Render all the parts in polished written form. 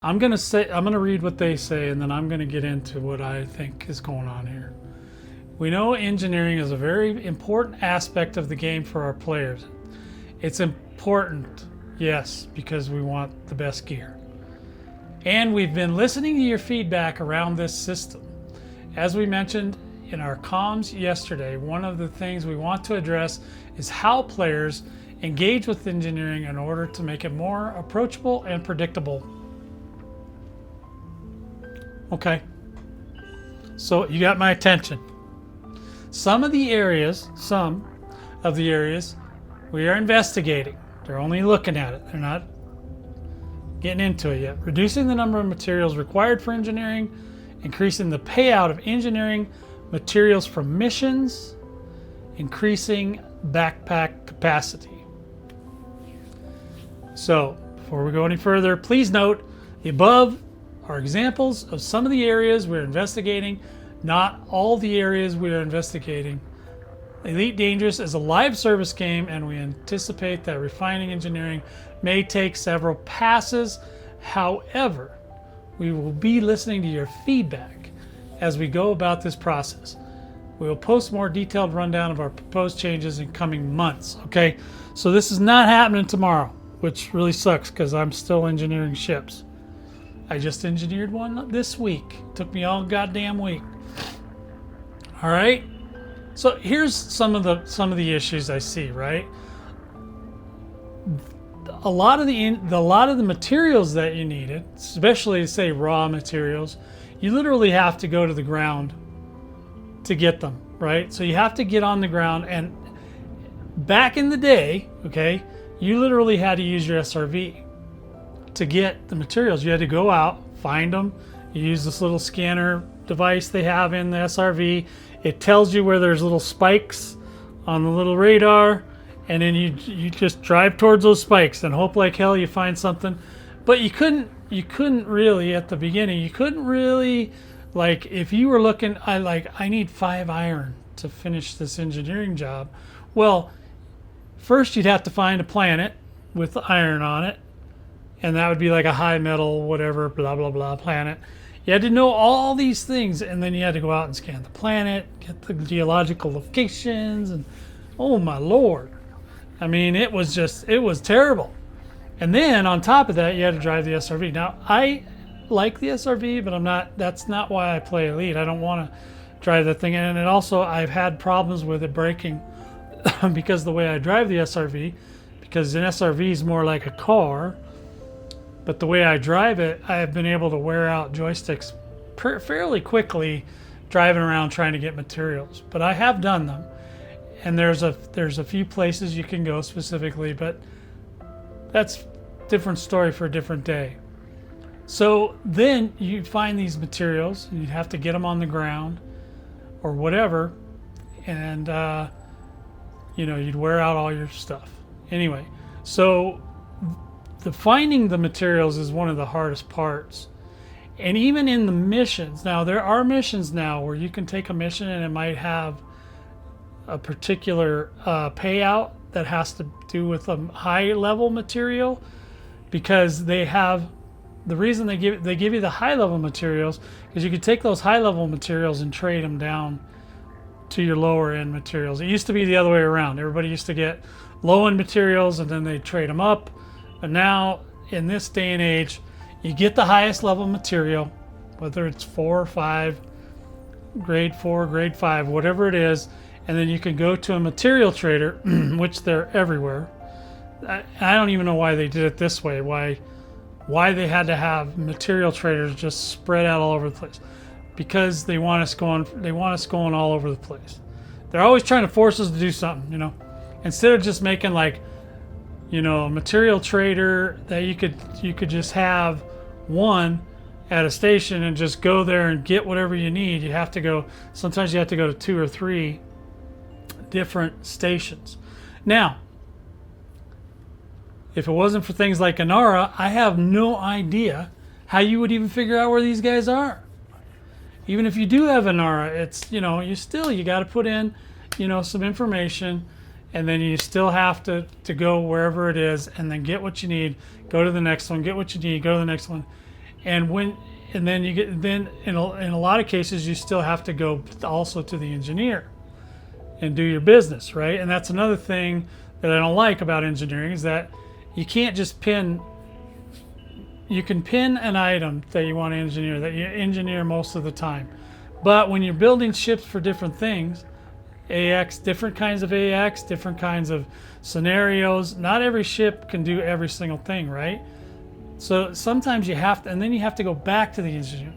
I'm gonna read what they say, and then I'm gonna get into what I think is going on here. We know engineering is a very important aspect of the game for our players. It's important, yes, because we want the best gear. And we've been listening to your feedback around this system. As we mentioned in our comms yesterday, one of the things we want to address is how players engage with engineering in order to make it more approachable and predictable. Okay, so you got my attention. Some of the areas we are investigating. They're only looking at it. They're not getting into it yet. Reducing the number of materials required for engineering, increasing the payout of engineering materials for missions, increasing backpack capacity. So, before we go any further, please note the above are examples of some of the areas we're investigating, not all the areas we are investigating. Elite Dangerous is a live service game, and we anticipate that refining engineering may take several passes. However, we will be listening to your feedback as we go about this process. We will post more detailed rundown of our proposed changes in coming months. Okay, so this is not happening tomorrow, which really sucks because I'm still engineering ships. I just engineered one this week. Took me all goddamn week. All right. So here's some of the issues I see. Right. A lot of the materials that you needed, especially say raw materials, you literally have to go to the ground to get them. Right. So you have to get on the ground, and back in the day, okay, you literally had to use your SRV to get the materials. You had to go out, find them. You use this little scanner device they have in the SRV. It tells you where there's little spikes on the little radar, and then you just drive towards those spikes and hope like hell you find something. But you couldn't really at the beginning. You couldn't really, like, if you were looking, I need 5 iron to finish this engineering job. Well, first you'd have to find a planet with iron on it, and that would be like a high metal, whatever, blah, blah, blah planet. You had to know all these things, and then you had to go out and scan the planet, get the geological locations, and oh my Lord. I mean, it was terrible. And then on top of that, you had to drive the SRV. Now, I like the SRV, but that's not why I play Elite. I don't want to drive that thing. And it also, I've had problems with it breaking because the way I drive the SRV, because an SRV is more like a car. But the way I drive it, I have been able to wear out joysticks fairly quickly driving around trying to get materials. But I have done them. And there's a few places you can go specifically, but that's a different story for a different day. So then you find these materials, and you'd have to get them on the ground or whatever, and you'd wear out all your stuff. Anyway, so finding the materials is one of the hardest parts. And even in the missions, now there are missions now where you can take a mission and it might have a particular payout that has to do with a high level material, because the reason they give you the high level materials is you could take those high level materials and trade them down to your lower end materials. It used to be the other way around. Everybody used to get low end materials and then they trade them up. But now, in this day and age, you get the highest level material, whether it's 4 or 5, grade 4, grade 5, whatever it is, and then you can go to a material trader, which they're everywhere. I don't even know why they did it this way, why they had to have material traders just spread out all over the place. Because they want us going all over the place. They're always trying to force us to do something, Instead of just making like, a material trader that you could just have one at a station and just go there and get whatever you need. Sometimes you have to go to 2 or 3 different stations. Now, if it wasn't for things like Inara, I have no idea how you would even figure out where these guys are. Even if you do have Inara, it's, you got to put in, some information. And then you still have to go wherever it is and then get what you need, go to the next one, get what you need, go to the next one. And then you get, then in a lot of cases you still have to go also to the engineer and do your business, right? And that's another thing that I don't like about engineering, is that you can't just you can pin an item that you want to engineer, that you engineer most of the time. But when you're building ships for different things, AX, different kinds of AX, different kinds of scenarios, not every ship can do every single thing, right? So sometimes you have to, and then you have to go back to the engineer.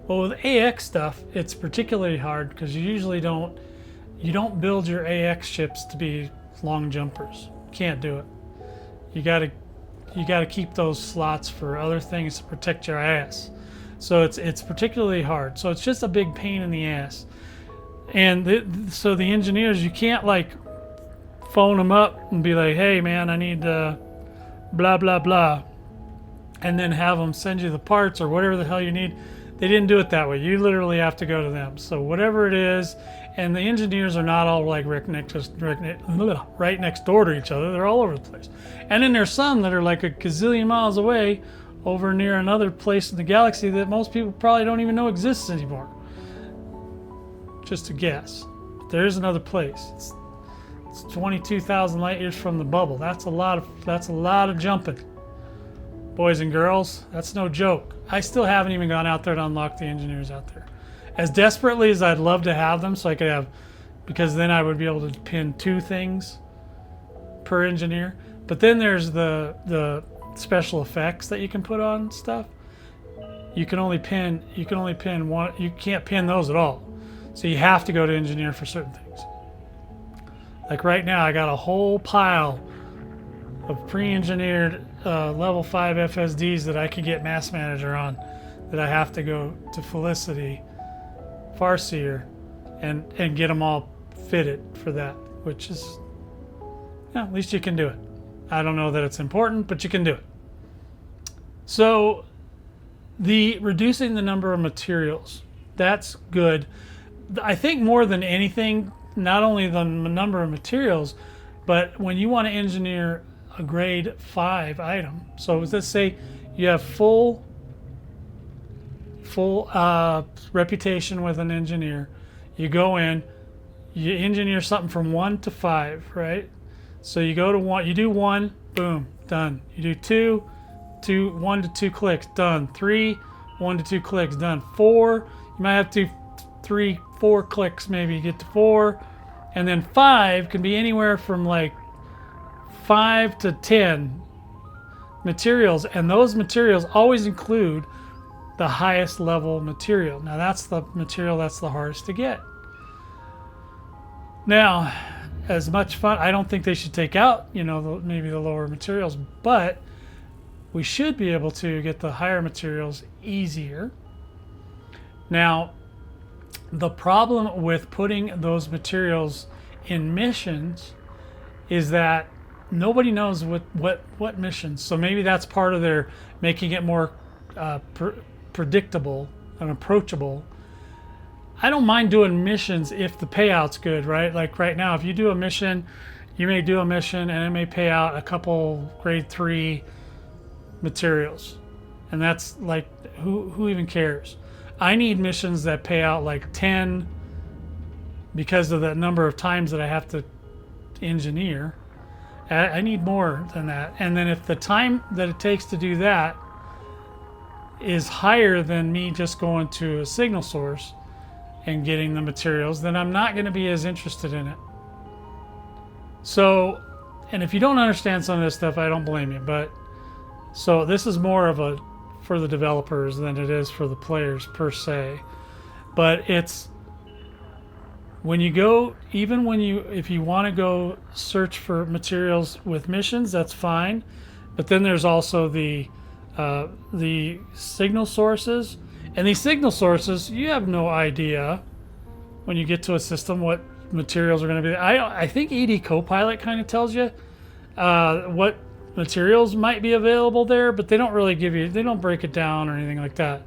Well, with AX stuff, it's particularly hard because you don't build your AX ships to be long jumpers. Can't do it. You gotta keep those slots for other things to protect your ass. So it's particularly hard. So it's just a big pain in the ass. And so the engineers, you can't like phone them up and be like, hey man, I need blah blah blah, and then have them send you the parts or whatever the hell you need. They didn't do it that way. You literally have to go to them. So whatever it is, and the engineers are not all like right next door to each other. They're all over the place. And then there's some that are like a gazillion miles away over near another place in the galaxy that most people probably don't even know exists anymore. Just a guess. But there is another place. It's 22,000 light years from the bubble. That's a lot of jumping. Boys and girls, that's no joke. I still haven't even gone out there to unlock the engineers out there. As desperately as I'd love to have them, so I could have, because then I would be able to pin 2 things per engineer. But then there's the special effects that you can put on stuff. You can only pin one. You can't pin those at all. So you have to go to engineer for certain things. Like right now, I got a whole pile of pre-engineered level 5 FSDs that I can get Mass Manager on, that I have to go to Felicity, Farseer, and get them all fitted for that, which is, at least you can do it. I don't know that it's important, but you can do it. So the reducing the number of materials, that's good. I think more than anything, not only the number of materials, but when you want to engineer a grade 5 item. So let's say you have full reputation with an engineer. You go in, you engineer something from 1 to 5, right? So you go to 1, you do 1, boom, done. You do 2, 1 to 2 clicks, done. 3, 1 to 2 clicks, done. 4, you might have to 3, 4 clicks maybe, you get to 4. And then 5 can be anywhere from like 5 to 10 materials, and those materials always include the highest level material. Now that's the material that's the hardest to get. Now, as much fun, I don't think they should take out, maybe the lower materials, but we should be able to get the higher materials easier. Now, the problem with putting those materials in missions is that nobody knows what missions. So maybe that's part of their making it more predictable and approachable. I don't mind doing missions if the payout's good, right? Like right now, if you do a mission, you may do a mission and it may pay out a couple grade 3 materials. And that's like, who even cares? I need missions that pay out like 10 because of the number of times that I have to engineer. I need more than that. And then if the time that it takes to do that is higher than me just going to a signal source and getting the materials, then I'm not going to be as interested in it. So, and if you don't understand some of this stuff, I don't blame you. But so this is more of a for the developers than it is for the players per se. But it's when you go, if you want to go search for materials with missions, that's fine. But then there's also the signal sources, and these signal sources, you have no idea when you get to a system what materials are going to be. I think ED Copilot kind of tells you what materials might be available there, but they don't really they don't break it down or anything like that.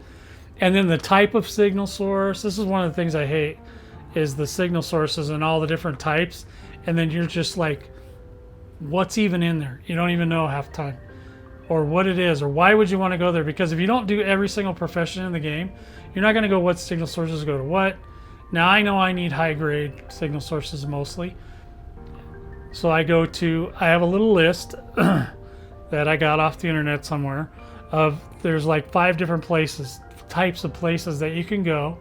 And then the type of signal source, this is one of the things I hate, is the signal sources and all the different types, and then you're just like, what's even in there? You don't even know half the time. or what it is, or why would you want to go there. Because if you don't do every single profession in the game, you're not going to go what signal sources go to what. Now I know I need high grade signal sources mostly. So I have a little list that I got off the internet somewhere of, there's like 5 different types of places that you can go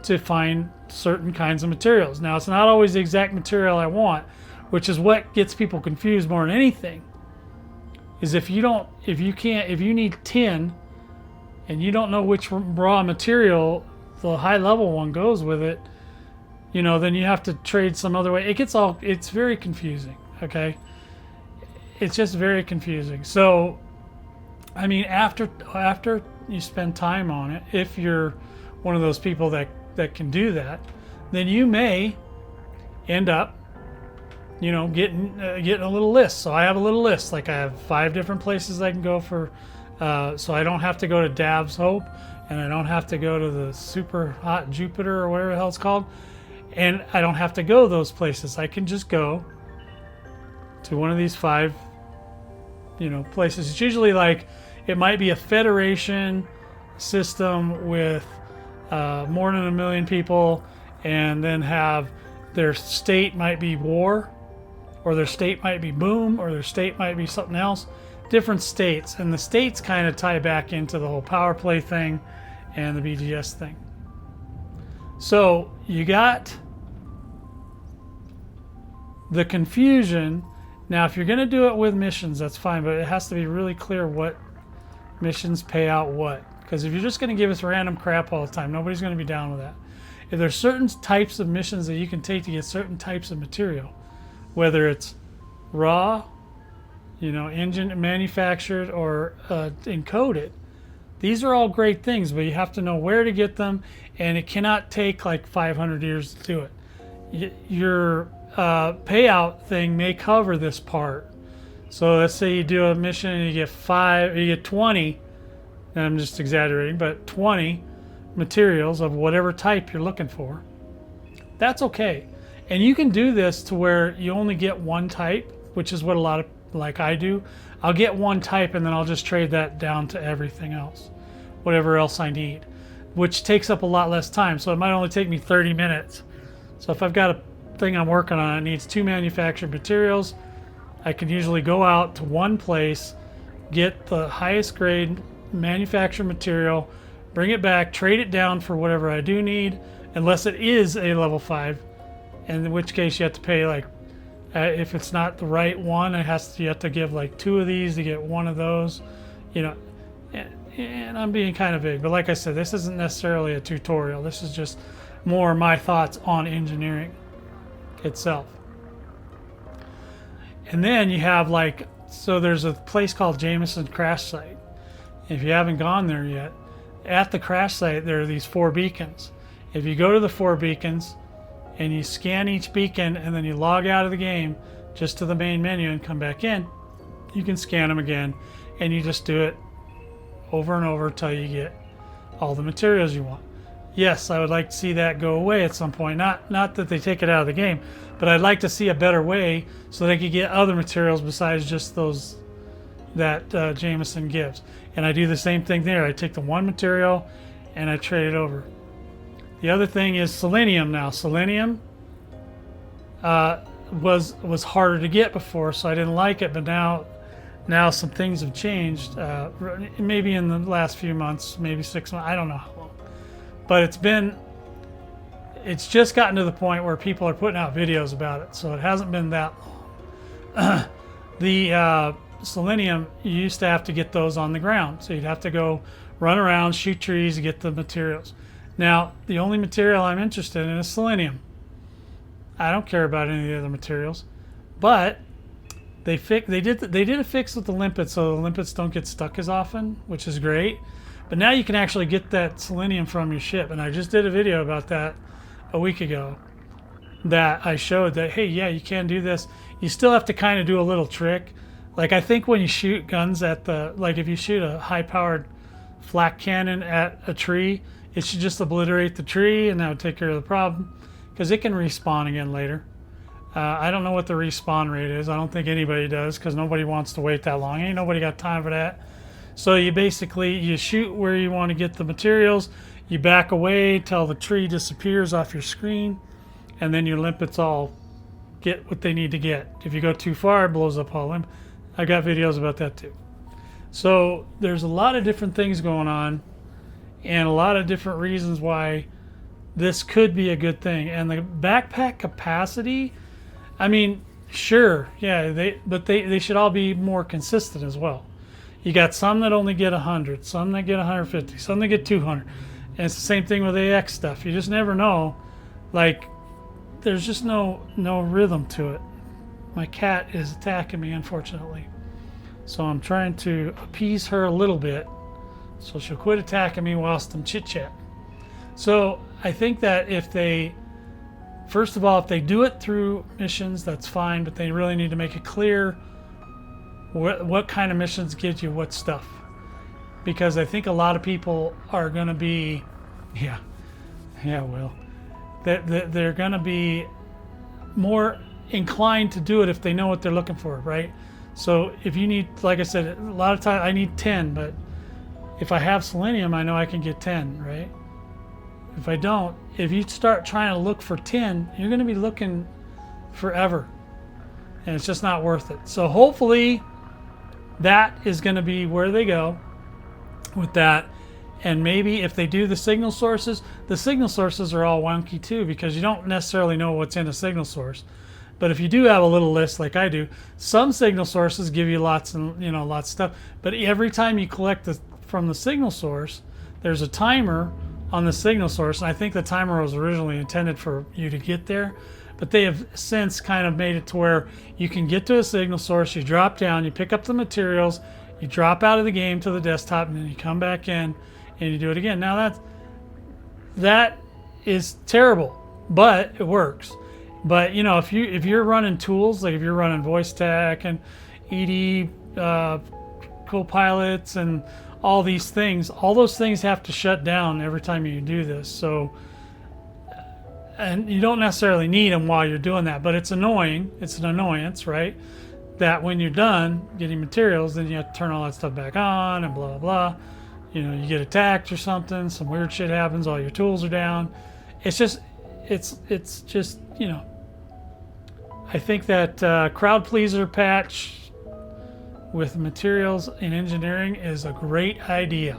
to find certain kinds of materials. Now it's not always the exact material I want, which is what gets people confused more than anything. Is if you need tin and you don't know which raw material the high level one goes with it, then you have to trade some other way. It's very confusing, okay? It's just very confusing. So, I mean, after you spend time on it, if you're one of those people that can do that, then you may end up, getting a little list. So I have a little list. Like I have 5 different places I can go for, so I don't have to go to Dav's Hope, and I don't have to go to the super hot Jupiter or whatever the hell it's called. And I don't have to go those places. I can just go to one of these 5, places. It's usually like, it might be a federation system with more than 1 million people, and then have their state might be war, or their state might be boom, or their state might be something else. Different states, and the states kind of tie back into the whole power play thing and the BGS thing. So you got the confusion. Now, if you're going to do it with missions, that's fine, but it has to be really clear what missions pay out what. Because if you're just going to give us random crap all the time, nobody's going to be down with that. If there's certain types of missions that you can take to get certain types of material, whether it's raw, engine manufactured, or encoded, these are all great things, but you have to know where to get them, and it cannot take like 500 years to do it. Your payout thing may cover this part. So let's say you do a mission and you get 20, and I'm just exaggerating, but 20 materials of whatever type you're looking for. That's okay. And you can do this to where you only get one type, which is what a lot of, like I do. I'll get one type and then I'll just trade that down to everything else, whatever else I need, which takes up a lot less time. So it might only take me 30 minutes. So if I've got a thing I'm working on, it needs 2 manufactured materials, I can usually go out to one place, get the highest grade manufactured material, bring it back, trade it down for whatever I do need, unless it is a level 5, in which case you have to pay like, if it's not the right one, you have to give like 2 of these to get 1 of those, and I'm being kind of vague, but like I said, this isn't necessarily a tutorial. This is just more my thoughts on engineering itself. And then you have so there's a place called Jameson Crash Site. If you haven't gone there yet, at the crash site there are these 4 beacons. If you go to the 4 beacons and you scan each beacon and then you log out of the game just to the main menu and come back in, you can scan them again, and you just do it over and over until you get all the materials you want. Yes, I would like to see that go away at some point. Not that they take it out of the game, but I'd like to see a better way so they could get other materials besides just those that Jameson gives. And I do the same thing there. I take the one material and I trade it over. The other thing is selenium now. Selenium was harder to get before, so I didn't like it, but now some things have changed. Maybe in the last few months, maybe 6 months, I don't know how long. But it's just gotten to the point where people are putting out videos about it, so it hasn't been that long. The selenium, you used to have to get those on the ground, so you'd have to go run around, shoot trees to get the materials. Now, the only material I'm interested in is selenium. I don't care about any of the other materials, but they did a fix with the limpets, so the limpets don't get stuck as often, which is great. But now you can actually get that selenium from your ship, and I just did a video about that a week ago that I showed that, hey, yeah, you can do this. You still have to kind of do a little trick. Like, I think when you shoot guns at if you shoot a high-powered flak cannon at a tree, it should just obliterate the tree, and that would take care of the problem, because it can respawn again later. I don't know what the respawn rate is. I don't think anybody does, because nobody wants to wait that long. Ain't nobody got time for that. So you basically, you shoot where you want to get the materials, you back away till the tree disappears off your screen, and then your limpets all get what they need to get. If you go too far, it blows up all limpet. I got videos about that too. So there's a lot of different things going on, and a lot of different reasons why this could be a good thing. And the backpack capacity, I mean, sure, yeah, they should all be more consistent as well. You got some that only get 100, some that get 150, some that get 200. And it's the same thing with AX stuff. You just never know. Like, there's just no rhythm to it. My cat is attacking me, unfortunately. So I'm trying to appease her a little bit so she'll quit attacking me whilst I'm chit-chat. So I think that if they, first of all, if they do it through missions, that's fine, but they really need to make it clear what kind of missions get you what stuff. Because I think a lot of people are going to be, they're going to be more inclined to do it if they know what they're looking for, right? So if you need, like I said, a lot of times I need 10, but if I have selenium, I know I can get 10, right? If I don't, if you start trying to look for 10, you're going to be looking forever, and it's just not worth it. So hopefully that is going to be where they go with that. And maybe if they do the signal sources are all wonky too, because you don't necessarily know what's in a signal source. But if you do have a little list like I do, some signal sources give you lots of stuff. But every time you collect from the signal source, there's a timer on the signal source. And I think the timer was originally intended for you to get there. But they have since kind of made it to where you can get to a signal source, you drop down, you pick up the materials, you drop out of the game to the desktop, and then you come back in and you do it again. Now that is terrible, but it works. But you know, if you're running tools, like if you're running voice tech and ED co-pilots and all these things, all those things have to shut down every time you do this. So, and you don't necessarily need them while you're doing that, but it's annoying. It's an annoyance, right? That when you're done getting materials, then you have to turn all that stuff back on and blah, blah, blah. You know, you get attacked or something, some weird shit happens, all your tools are down. It's just, you know, I think that crowd pleaser patch with materials in engineering is a great idea.